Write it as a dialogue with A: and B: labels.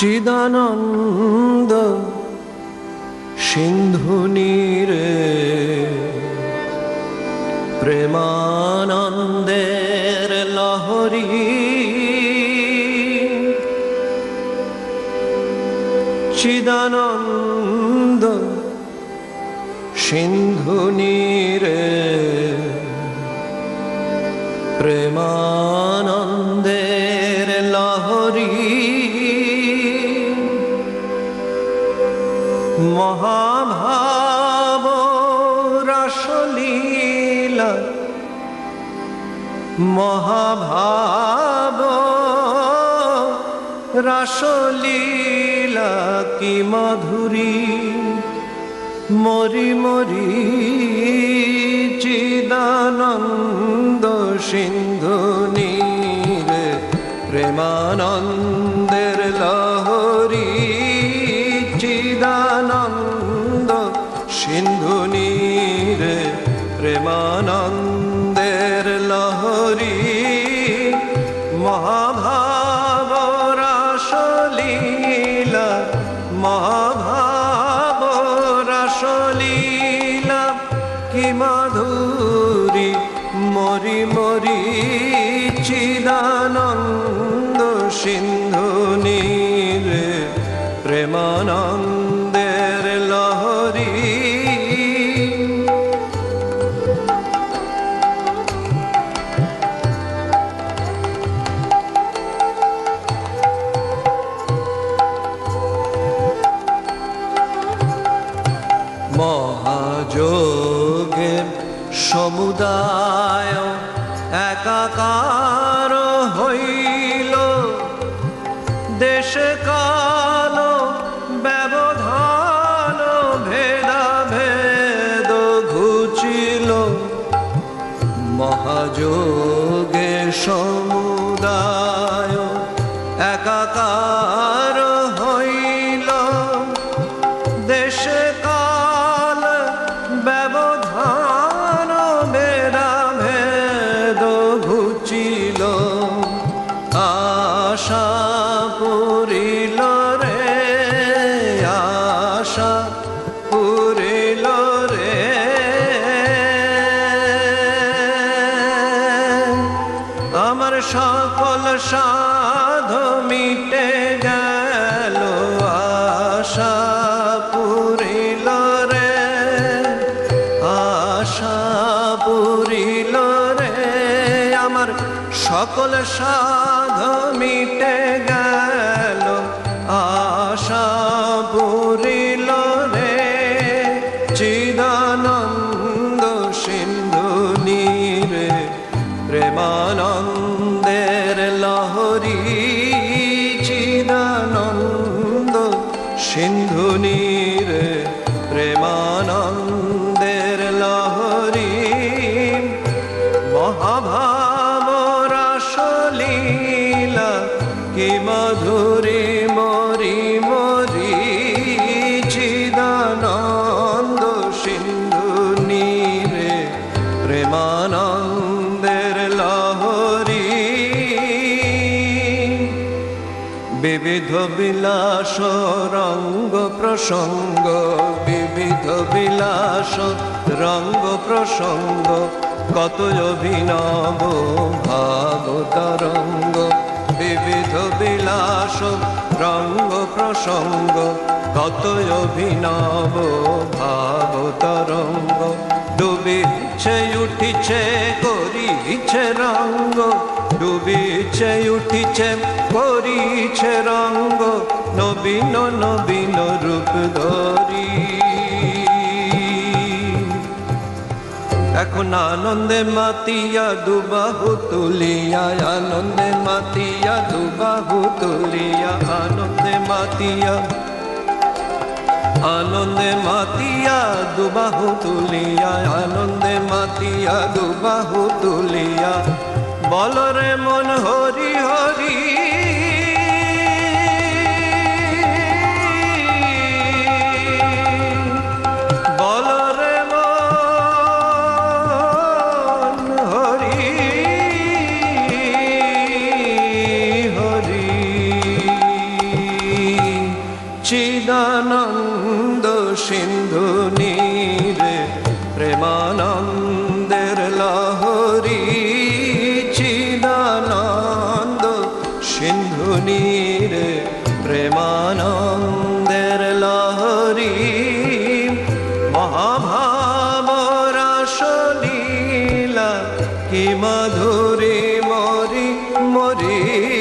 A: চিদানন্দ সিন্ধু নীরে প্রেমানন্দের লহরী চিদানন্দ সিন্ধু নীরে প্রেমানন্দের লহরী মহাভাব রাসলীলা মহাভাব রাসলীলা কি মাধুরী মরি মরি চিদানন্দ সিন্ধু নীরে প্রেমানন্দের লহরী চিদানন্দ সিন্ধু নীরে প্রেমানন্দের লহরী মহাভাব রাসলীলা মহাভাব রাসলীলা কি মাধুরী মরি মরি চিদানন্দ সিন্ধু নীরে প্রেমানন্দের লহরী মহাযোগে সমুদায় একাকার হইল দেশে কাল ব্যবধান ভেদাভেদ ঘুচিল মহাযোগে সমুদায় একাকার হইল দেশে কাল ব্যবধান ভেদাভেদ ঘুচিল আশা পুরিল রে আশা পুরিল রে আমার সকল সাধ মিটে গেল আশা পুরিল রে আশা পুরিল রে আমার সকল সাধ মিটে গেল আশা পুরিল রে চিদানন্দ সিন্ধু নীরে প্রেমানন্দের লহরী চিদানন্দ সিন্ধু নীরে প্রেমানন্দের লহরী মহাভাব রাসলীলা কি মাধুরী মরি মরি চিদানন্দ সিন্ধু নীরে প্রেমানন্দের লহরী বিবিধ বিলাস রঙ্গ প্রসঙ্গ বিবিধ বিলাস রঙ্গ প্রসঙ্গ কত অভিনব ভাব তরঙ্গ বিবিধ বিলাস রঙ্গ প্রসঙ্গ কত অভিনব ভাব তরঙ্গ ডুবিছে উঠিছে করিছে রঙ্গ ডুবিছে উঠিছে করিছে রঙ্গ নবীন নবীন রূপ ধরি এখন আনন্দে মাতিয়া দুবাহু তুলিয়া আনন্দে মাতিয়া দুবাহু তুলিয়া আনন্দে মাতিয়া আনন্দে মাতিয়া দুবাহু তুলিয়া আনন্দে মাতিয়া দুবাহু তুলিয়া বলরে মন হরি হরি বলরে মন হরি হরি শুনি রে প্রেমানন্দের লহরী মহাভাব রাসলীলা কি মধুরী মরি মরি